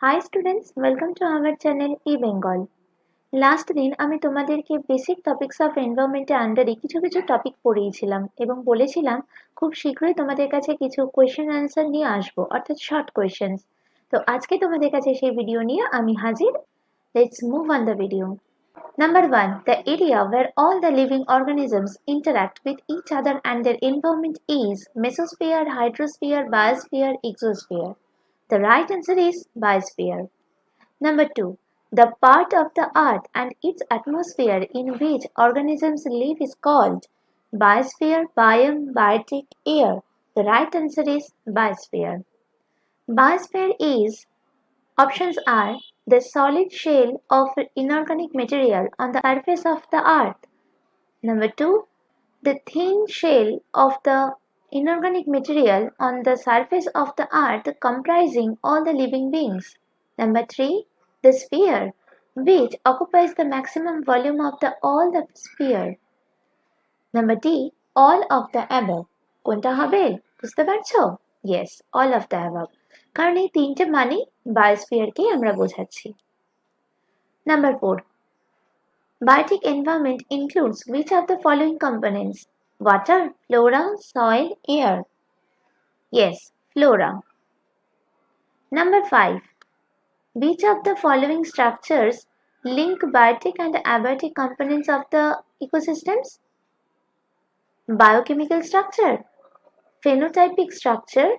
High students, welcome to our channel E Bengal. Last দিন আমি তোমাদেরকে বেসিক টপিকস অফ এনভায়রনমেন্টের আন্ডারে কিছু কিছু টপিক পড়িয়েছিলাম এবং বলেছিলাম খুব শীঘ্রই তোমাদের কাছে কিছু কোয়েশ্চেন অ্যান্সার নিয়ে আসবো, অর্থাৎ শর্ট কোয়েশ্চেন্স। তো আজকে তোমাদের কাছে সেই ভিডিও নিয়ে আমি হাজির। Let's move on the video. Number 1. The area where all the living organisms interact with each other and their environment is mesosphere, hydrosphere, biosphere, exosphere. The right answer is biosphere. Number 2. The part of the earth and its atmosphere in which organisms live is called biosphere, biome, biotic, air. The right answer is biosphere. Biosphere is options are the solid shell of inorganic material on the surface of the earth. Number 2. The thin shell of the inorganic material on the surface of the earth comprising all the living beings. Number 3. The sphere, which occupies the maximum volume of all the sphere. Number D. All of the above. কোনটা হবে বুঝতে পারছো? Yes, all of the above. কারণ এই তিনটে মানে বায়োস্ফিয়ারকেই আমরা বোঝাচ্ছি। Number 4. Biotic environment includes which of the following components? Water, flora, soil, air. Yes, flora. Number 5. Which of the following structures link biotic and abiotic components of the ecosystems? Biochemical structure, phenotypic structure,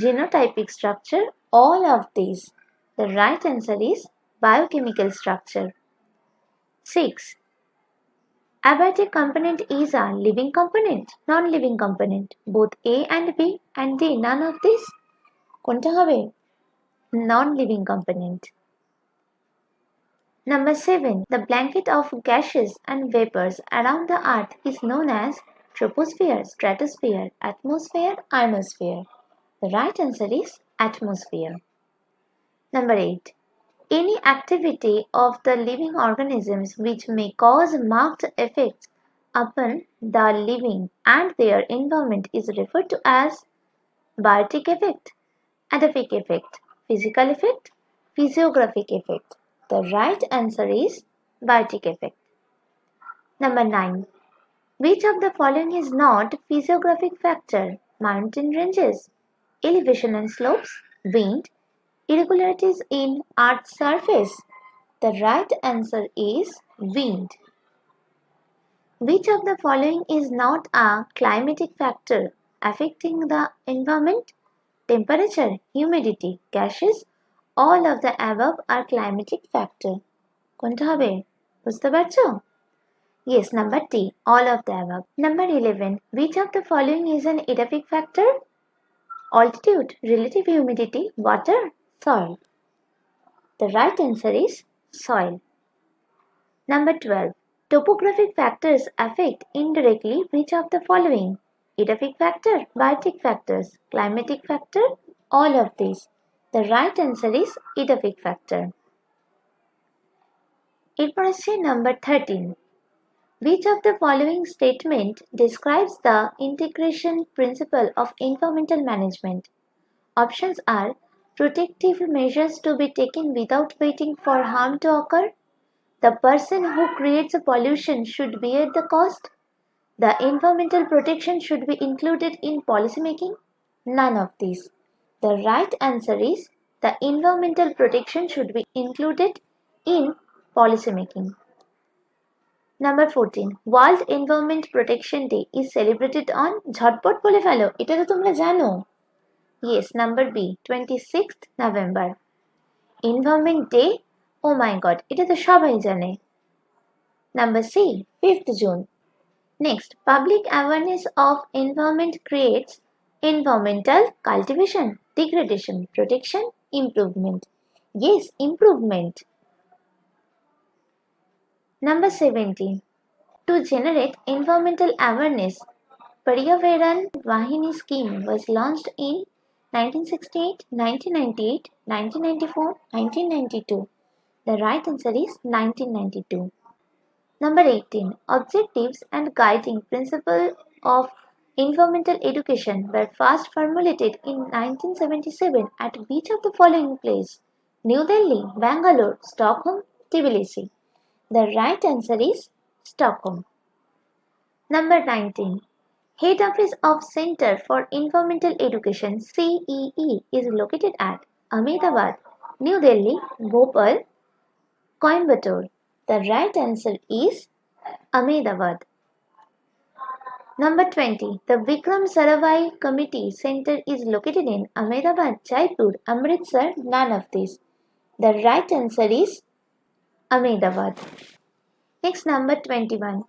genotypic structure, all of these. The right answer is biochemical structure. 6. Abiotic component is a living component, non-living component, both A and B and D, none of these. কোনটা হবে? Non-living component. Number 7. The blanket of gases and vapors around the earth is known as troposphere, stratosphere, atmosphere, ionosphere. The right answer is atmosphere. Number 8. Any activity of the living organisms which may cause marked effects upon the living and their environment is referred to as biotic effect, adaphic effect, physical effect, physiographic effect. The right answer is biotic effect. Number 9. Which of the following is not physiographic factor? Mountain ranges, elevation and slopes, wind, irregularities in Earth's surface. The right answer is wind. Which of the following is not a climatic factor affecting the environment? Temperature, humidity, gases, all of the above are climatic factor. কোনটা হবে বুঝতে পারছো? Yes, number D, all of the above. Number 11. Which of the following is an edaphic factor? Altitude, relative humidity, water, soil. The right answer is soil. Number 12. Topographic factors affect indirectly which of the following? Edaphic factor, biotic factors, climatic factor, all of these. The right answer is edaphic factor. এরপর আসছে number 13. Which of the following statement describes the integration principle of environmental management? Options are protective measures to be taken without waiting for harm to occur. The person who creates a pollution should bear the cost. The environmental protection should be included in policymaking. None of these. The right answer is the environmental protection should be included in policymaking. Number 14. World Environment Protection Day is celebrated on ঝটপট বলে ফেলো, এটা তো তোমরা জানো। Yes, number B, 26th November. Environment Day, oh my god, এটা তো সবাই জানে। Number C, 5th June. Next, public awareness of environment creates environmental cultivation, degradation, protection, improvement. Yes, improvement. Number 17. To generate environmental awareness, Paryavaran Vahini scheme was launched in 1968, 1998, 1994, 1992. The right answer is 1992. Number 18. Objectives and guiding principles of environmental education were first formulated in 1977 at which of the following place? New Delhi, Bangalore, Stockholm, Tbilisi. The right answer is Stockholm. Number 19. Head office of Center for Environmental Education CEE is located at Ahmedabad, New Delhi, Bhopal, Coimbatore. The right answer is Ahmedabad. Number 20. The Vikram Sarabhai Committee Center is located in Ahmedabad, Jaipur, Amritsar, none of these. The right answer is Ahmedabad. Next, number 21.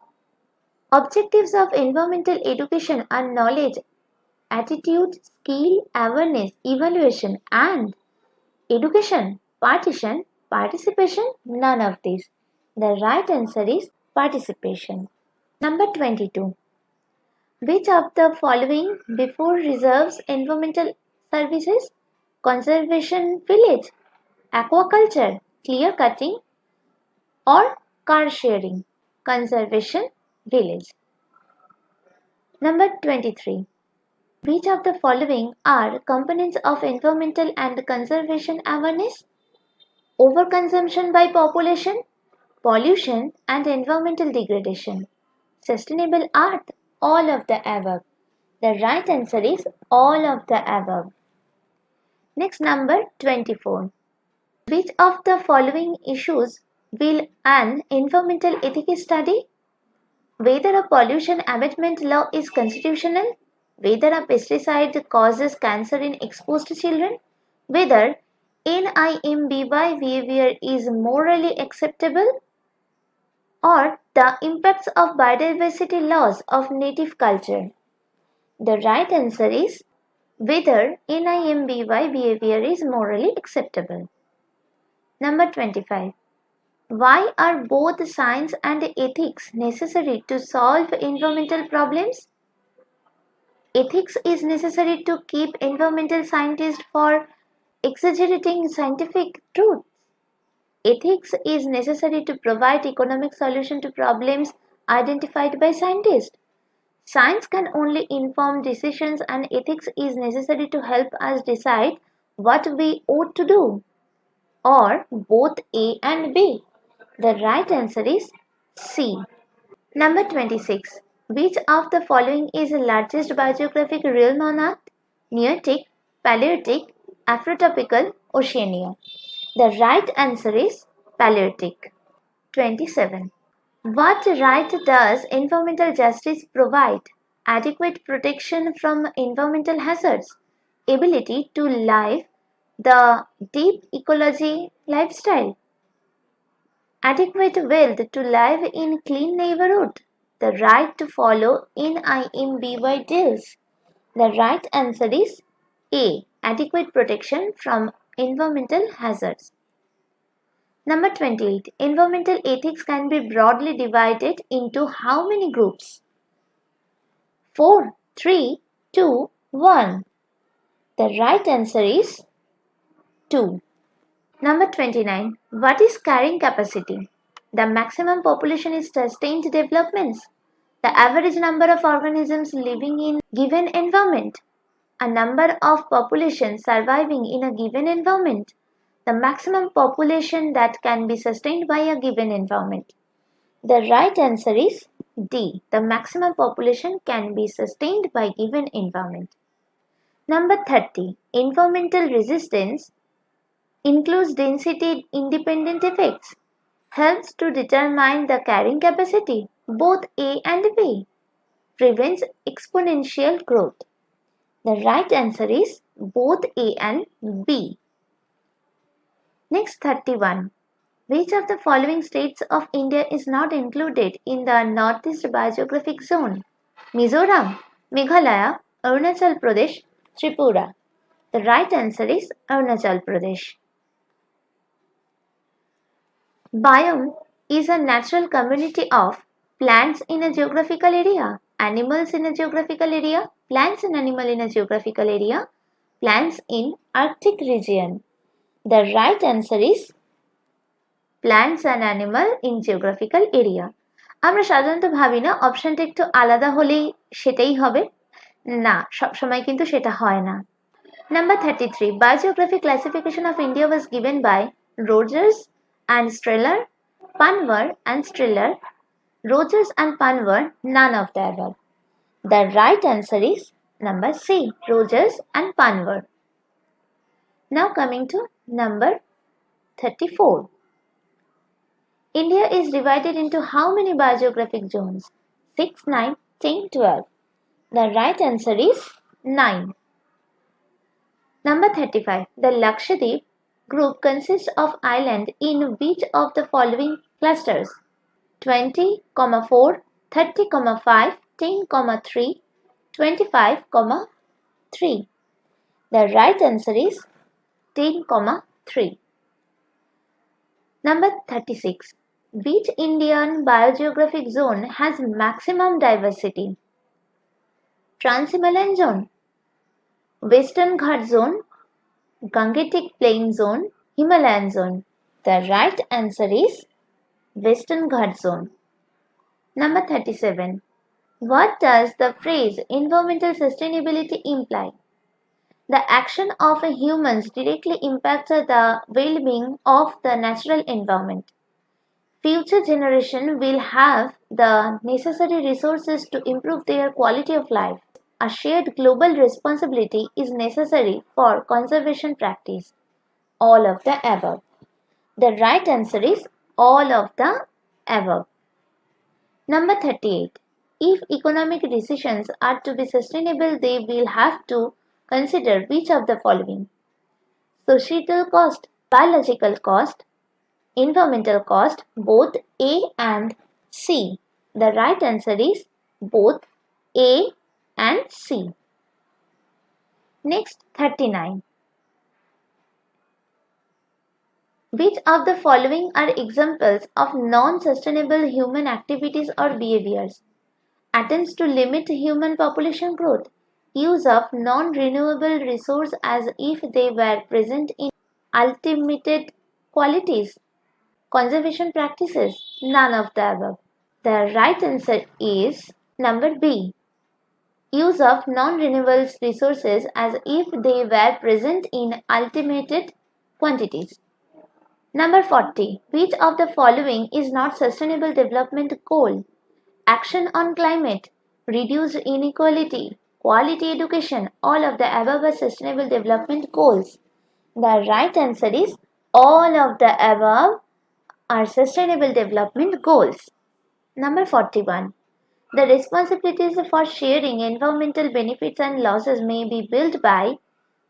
Objectives of environmental education are knowledge, attitude, skill, awareness, evaluation, and education, partition, participation, none of these. The right answer is participation. Number 22. Which of the following before reserves environmental services? Conservation village, aquaculture, clear cutting, or car sharing? Conservation village. Number 23. Which of the following are components of environmental and conservation awareness? Overconsumption by population, pollution, and environmental degradation. Sustainable art, all of the above. The right answer is all of the above. Next, number 24. Which of the following issues will an environmental ethics study? Whether a pollution abatement law is constitutional, whether a pesticide causes cancer in exposed children, whether NIMBY behavior is morally acceptable, or the impacts of biodiversity loss of native culture. The right answer is whether NIMBY behavior is morally acceptable. Number 25. Why are both science and ethics necessary to solve environmental problems? Ethics is necessary to keep environmental scientists from exaggerating scientific truths. Ethics is necessary to provide economic solutions to problems identified by scientists. Science can only inform decisions, and ethics is necessary to help us decide what we ought to do, or both A and B. The right answer is C. Number 26. Which of the following is the largest biogeographic realm on Earth? Nearctic, Palearctic, Afrotropical, Oceania. The right answer is Palearctic. 27. What right does environmental justice provide? Adequate protection from environmental hazards, ability to live the deep ecology lifestyle, adequate wealth to live in clean neighborhood, the right to follow NIMBY deals. The right answer is A. Adequate protection from environmental hazards. Number 28. Environmental ethics can be broadly divided into how many groups? 4, 3, 2, 1. The right answer is 2. Number 29. What is carrying capacity? The maximum population is sustained developments. The average number of organisms living in given environment. A number of populations surviving in a given environment. The maximum population that can be sustained by a given environment. The right answer is D. The maximum population can be sustained by given environment. Number 30. Environmental resistance includes density independent effects. Helps to determine the carrying capacity, both A and B. Prevents exponential growth. The right answer is both A and B. Next, 31. Which of the following states of India is not included in the Northeast Biogeographic Zone? Mizoram, Meghalaya, Arunachal Pradesh, Tripura. The right answer is Arunachal Pradesh. Biome is a natural community of plants in a geographical area, animals in a geographical area, plants and animal in a geographical area, plants in Arctic region. The right answer is plants and animal in geographical area. আমরা সাধারণত ভাবি না অপশনটা একটু আলাদা হলেই সেটাই হবে, না সবসময় কিন্তু সেটা হয় না। Number 33. Biogeographic classification of India was given by Rogers and Strehler, Panvar and Strehler, Rogers and Panvar, none of the above. The right answer is number C, Rogers and Panvar. Now coming to number 34. India is divided into how many biogeographic zones? 6, 9, 10, 12. The right answer is 9. Number 35. The Lakshadweep group consists of islands in which of the following clusters? 20, 4, 30, 5, 10, 3, 25, 3. The right answer is 10, 3. Number 36. Which Indian biogeographic zone has maximum diversity? Trans-Himalayan zone, Western Ghat zone, Gangetic Plain zone, Himalayan zone. The right answer is Western Ghat zone. Number 37. What does the phrase environmental sustainability imply? The action of humans directly impacts the well-being of the natural environment. Future generations will have the necessary resources to improve their quality of life. A shared global responsibility is necessary for conservation practice. All of the above. The right answer is all of the above. Number 38. If economic decisions are to be sustainable, they will have to consider which of the following? Societal cost, biological cost, environmental cost, both A and C. The right answer is both A and C. Next, 39. Which of the following are examples of non-sustainable human activities or behaviors? Attempts to limit human population growth, use of non-renewable resources as if they were present in unlimited qualities, conservation practices, none of the above. The right answer is number B. Use of non-renewable resources as if they were present in unlimited quantities. Number 40. Which of the following is not sustainable development goal? Action on climate, reduce inequality, quality education, all of the above are sustainable development goals. The right answer is all of the above are sustainable development goals. Number 41. The responsibilities for sharing environmental benefits and losses may be built by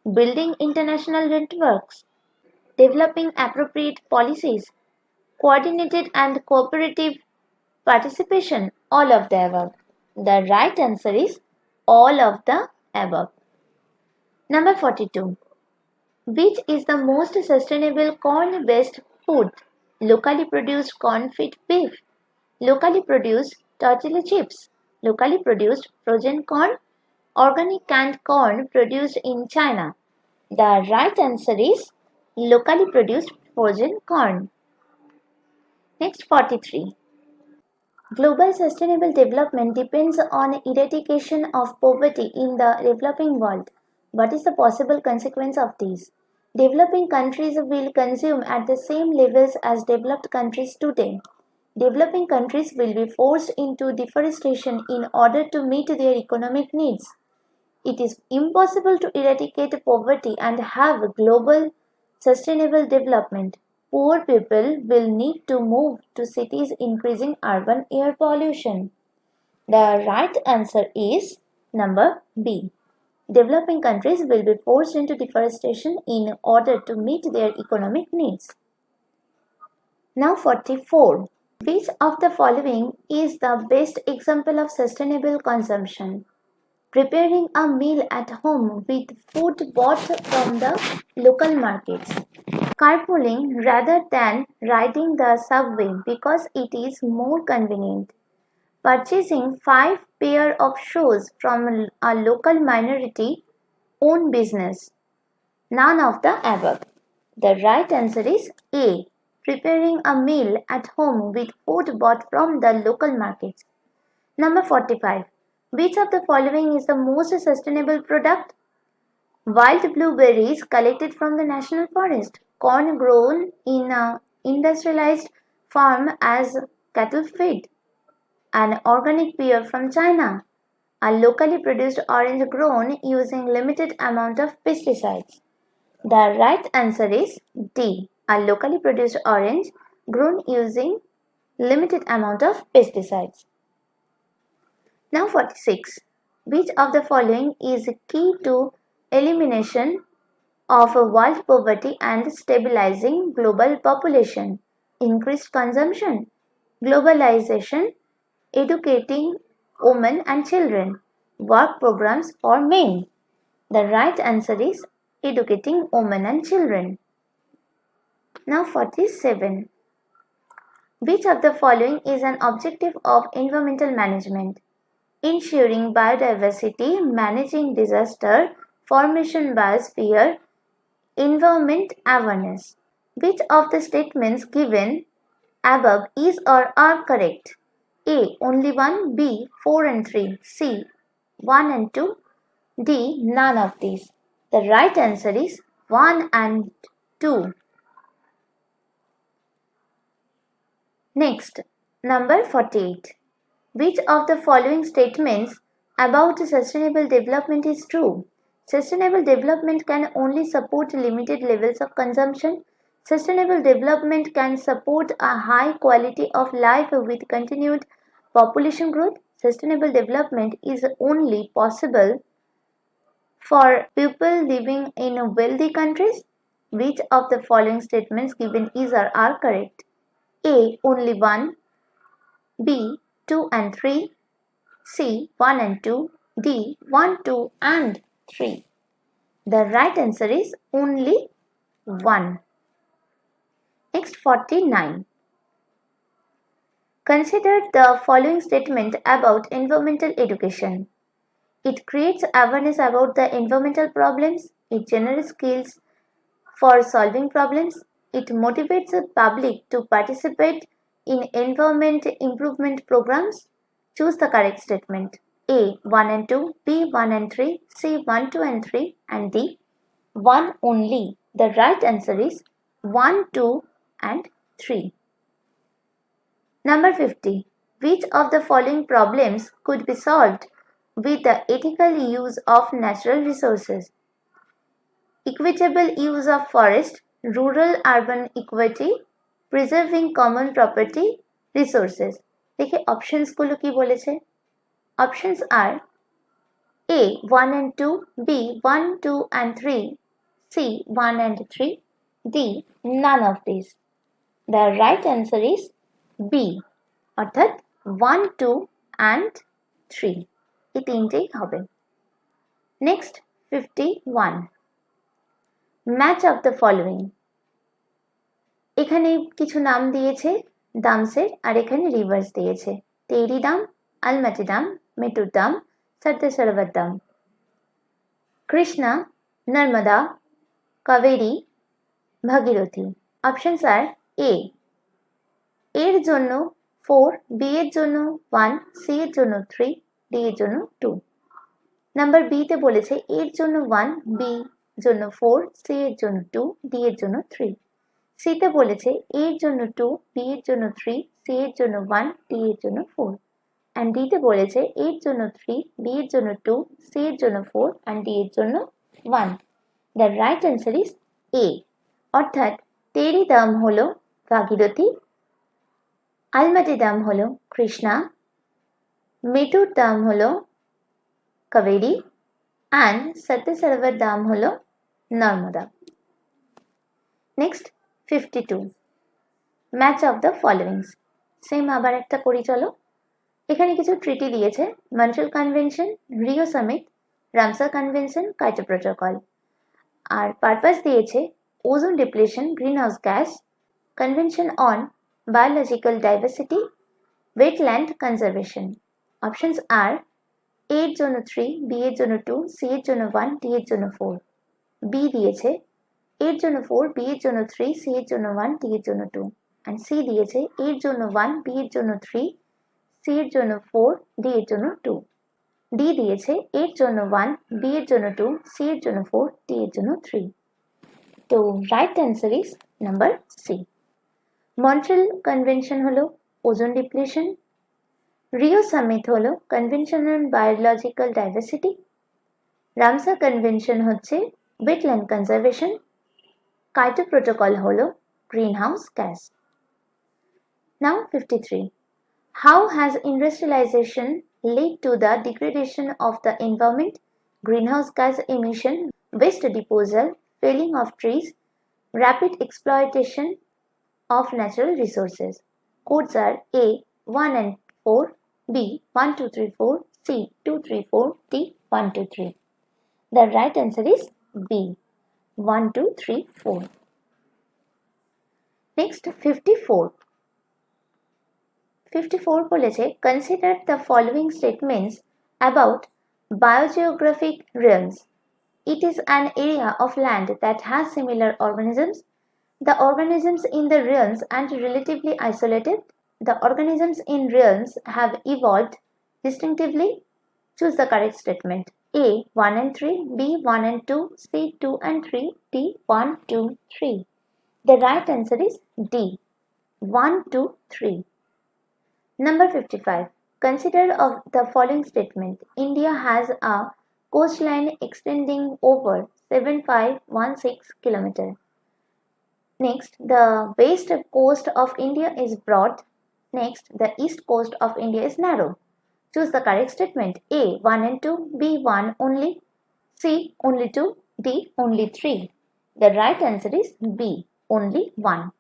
building international networks, developing appropriate policies, coordinated and cooperative participation, all of the above. The right answer is all of the above. Number 42. Which is the most sustainable corn-based food? Locally produced corn-fed beef, locally produced tortilla chips, locally produced frozen corn, organic canned corn produced in China. The right answer is locally produced frozen corn. Next, 43. Global sustainable development depends on eradication of poverty in the developing world. What is the possible consequence of this? Developing countries will consume at the same levels as developed countries today. Developing countries will be forced into deforestation in order to meet their economic needs. It is impossible to eradicate poverty and have global sustainable development. Poor people will need to move to cities, increasing urban air pollution. The right answer is number B. Developing countries will be forced into deforestation in order to meet their economic needs. Now 44. Which of the following is the best example of sustainable consumption? Preparing a meal at home with food bought from the local markets. Carpooling rather than riding the subway because it is more convenient. Purchasing 5 pair of shoes from a local minority owned business. None of the above. The right answer is A. Preparing a meal at home with food bought from the local markets. Number 45. Which of the following is the most sustainable product? Wild blueberries collected from the national forest. Corn grown in a industrialized farm as cattle feed. An organic pear from China. A locally produced orange grown using limited amount of pesticides. The right answer is D. A locally produced orange grown using limited amount of pesticides. Now 46. Which of the following is key to elimination of world poverty and stabilizing global population? Increased consumption, globalization, educating women and children, work programs for men. The right answer is educating women and children. Now 47. Which of the following is an objective of environmental management? Ensuring biodiversity, managing disaster, formation biosphere, environment awareness. Which of the statements given above is or are correct? A. Only 1. B. 4 and 3. C. 1 and 2. D. None of these. The right answer is 1 and 2. Next, number 48. Which of the following statements about sustainable development is true? Sustainable development can only support limited levels of consumption. Sustainable development can support a high quality of life with continued population growth. Sustainable development is only possible for people living in wealthy countries. Which of the following statements given is or are correct? A. Only 1. B. 2 and 3. C. 1 and 2. D. 1, 2 and 3. The right answer is only 1. Next 49. Consider the following statement about environmental education. It creates awareness about the environmental problems. It generates skills for solving problems. It motivates the public to participate in environment improvement programs. Choose the correct statement. A. 1 and 2, B. 1 and 3, C. 1, 2 and 3, and D. 1 only. The right answer is 1, 2 and 3. Number 50. Which of the following problems could be solved with the ethical use of natural resources? Equitable use of forest, rural-urban equity, preserving common property, resources. देखिए options गुलो की बोलेছে Options are A. 1 and 2, B. 1, 2 and 3, C. 1 and 3, D. None of these. The right answer is B. অর্থাৎ 1, 2 and 3 এই তিনটেই হবে। Next 51. Match of the following. এখানে কিছু নাম দিয়েছে দামসের আর এখানে রিভার্স দিয়েছে। তেরি দাম, আলমাটি দাম, মেটুর দাম, সরদা সরোবর দাম। কৃষ্ণা, নর্মদা, কাবেরী, ভাগীরথী। অপশনস আর এ এর জন্য 4, বি এর জন্য 1, সি এর জন্য 3, ডি এর জন্য 2। নাম্বার বি তে বলেছে এর জন্য 1, বি জন্য 4, সি এর জন্য 2, ডি এর জন্য 3। সি তে বলেছে এর জন্য 2, বি এর জন্য 3, সি এর জন্য 1, ডি এর জন্য 4। and ডি তে বলেছে এর জন্য 3, বি এর জন্য 2, সি এর জন্য 4 and ডি এর জন্য 1। The right answer is A। অর্থাৎ তেরি দাম হলো ভাগীরথী, আলমাটি দাম হলো কৃষ্ণা, মেটুর দাম হলো কাবেরী and সত্য সরোবর দাম হলো Narmada. Next 52। Match of the followings. Same আবার একটা করি চলো। এখানে কিছু ট্রিটি দিয়েছে, Montreal convention, Rio summit, Ramsar convention, Kyoto protocol. আর পারপাস দিয়েছে ozone depletion, greenhouse gas, convention on biological diversity, wetland conservation. Options আর এ এর জন্য 3, বি এর জন্য 2, সি এর জন্য 1, ডি এর জন্য 4। বি দিয়েছে এর জন্য 4, বি এর জন্য 3, সি এর জন্য 1, ডি এর জন্য 2 and সি দিয়েছে এর জন্য 1, বি এর জন্য 3, সি এর জন্য 4, ডি এর জন্য 2। ডি দিয়েছে এর জন্য 1, বি এর জন্য 2, সি এর জন্য 4, ডি এর জন্য 3. তো right answer is number C. Montreal Convention হলো ওজোন ডিপ্লেশন, রিও সামিট হলো convention on biological diversity, Ramsar Convention হচ্ছে ওয়েটল্যান্ড কনজারভেশন, কাইটো প্রোটোকল হলো greenhouse gas. Now 53. How has industrialization led to the degradation of the environment, greenhouse gas emission, waste disposal, felling of trees, rapid exploitation of natural resources? Codes are A 1 and 4, B 1 2 3 4, C 2 3 4, D 1 2 3. The right answer is B 1 2 3 4. Next 54. 54 বলেছে consider the following statements about biogeographic realms. It is an area of land that has similar organisms. The organisms in the realms are relatively isolated. The organisms in realms have evolved distinctively. Choose the correct statement. A 1 and 3, B 1 and 2, C 2 and 3, D 1 2 3. The right answer is D 1 2 3. Number 55. Consider of the following statement. India has a coastline extending over 7516 km. Next, the west coast of India is broad. Next, the east coast of India is narrow. Choose the correct statement. A 1 and 2, B 1 only, C only 2, D only 3. The right answer is B only 1.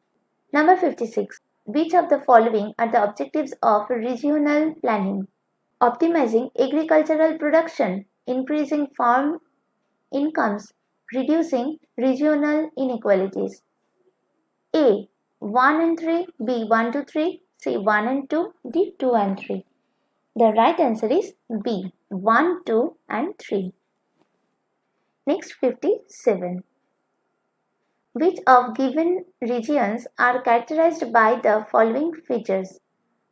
Number 56. Which of the following are the objectives of regional planning? Optimizing agricultural production, increasing farm incomes, reducing regional inequalities. A 1 and 3, B 1 to 3, C 1 and 2, D 2 and 3. The right answer is B 1, 2 and 3. Next 57. Which of given regions are characterized by the following features?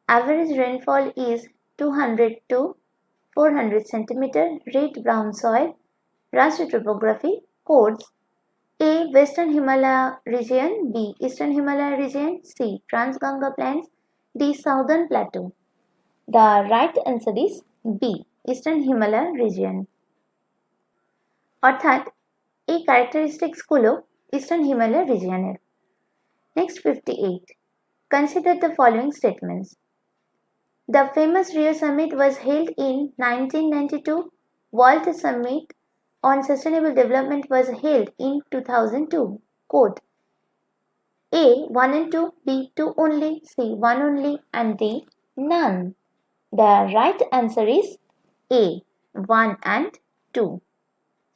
Average rainfall is 200 to 400 cm, red-brown soil, rusty topography. Codes: A. Western Himalaya region, B. Eastern Himalaya region, C. Trans-Ganga plains, D. Southern plateau. The right answer is B. Eastern Himalaya region. অর্থাৎ এই ক্যারেক্টারিস্টিক্সগুলো Eastern Himalaya region. Next 58. Consider the following statements. The famous Rio Summit was held in 1992. World Summit on Sustainable Development was held in 2002. Quote: A 1 and 2, B 2 only, C 1 only, and D none. The right answer is A 1 and 2.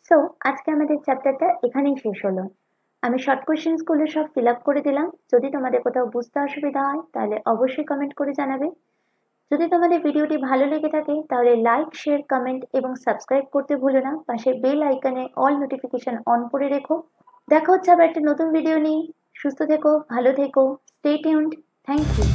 So আজকে আমাদের চ্যাপ্টারটা এখানেই শেষ হলো। আমি short কোয়েশ্চেন্সগুলো সব fill up করে দিলাম। যদি তোমাদের কোথাও বুঝতে অসুবিধা হয় তাহলে অবশ্যই কমেন্ট করে জানাবে। যদি তোমাদের ভিডিওটি ভালো লেগে থাকে তাহলে লাইক, শেয়ার, কমেন্ট এবং সাবস্ক্রাইব করতে ভুলো না। পাশের বেল আইকনে অল নোটিফিকেশন অন করে রেখো। দেখা হচ্ছে আবার একটা নতুন ভিডিও নিয়ে। সুস্থ থেকো, ভালো থেকো, স্টে টিউনড। Thank you.